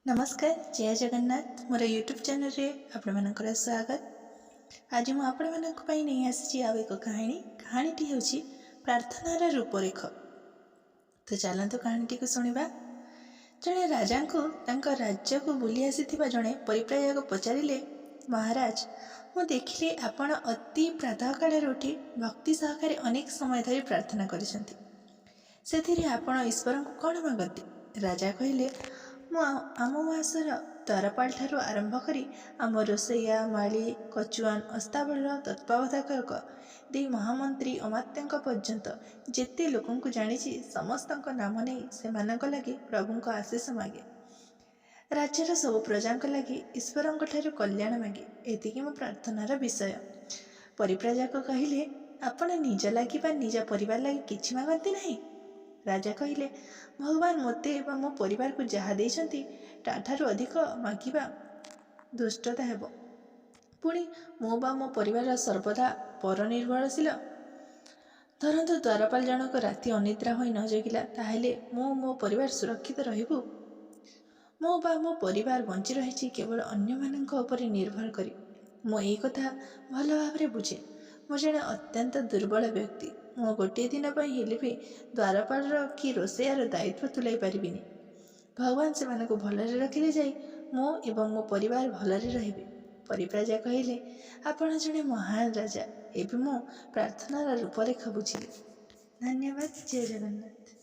नमस्कार जय जगन्नाथ मोर YouTube channel रे आपण मानकर स्वागत। आज मु आपण मानक पई नहीं आसी आउ एक कहानीटी होची प्रार्थनार रूपरेख। तो चलतु कहानीटी को सुनिबा। जड़े राजा को तांका राज्य को बुली आसीथिबा जड़े परिप्राजक पचारिले, महाराज मु देखिली आपण अति प्रातः काल उठी भक्ति सहकारे अनेक समय धरी प्रार्थना करिसंती, सेथिरे आपण ईश्वर को कौन मागती? राजा कहिले, मु आमवासर द्वारपाल ठारू आरंभ करी आम रोसैया माली कचुआन अस्ताबल तत्वावधायक दे महामंत्री अमात्यांक पर्यंत जेते लोकंकु जानिछि समस्तंक नाम नहीं सेमानंक लागि प्रभुंक आशीष मागे। राज्यर सब प्रजांक लागि ईश्वरंक ठारू कल्याण मागे। एतिକି मो प्रार्थनार विषय। परिप्राजक कहिले, आपण निज लागि बा निज परिवार लागि किछि मागती नहीं? राजा कहिले, भगवान मते एवं मो परिवार को जहा देइछंती ताठारू अधिक मागिबा दुष्टता हेबो। पुणी मो बा मो परिवार सर्वदा परनिर्भरशील। धरतु द्वारपाल जनक राति अनिद्रा होई न जगिला, ताहेले मो परिवार सुरक्षित रहिबु? मो बा मो परिवार बंची रहिछि केवल अन्य मानक उपरे निर्भर करी। मो एई कथा भल भाबरे बुझे। मो जड़े अत्यंत दुर्बल व्यक्ति। मो गोटे दिन हेले भी द्वारपाल कि रोसैयार दायित्व तुलाई पारिबिनी। भगवान से मानको भलरे रखिले जाई मो एवं मो परिवार भलरे रहिबे। परिप्राजा कहिले, आपण जड़े महान राजा। एबे मो प्रार्थनार रूपरेखा बुझिली। धन्यवाद। जय जगन्नाथ।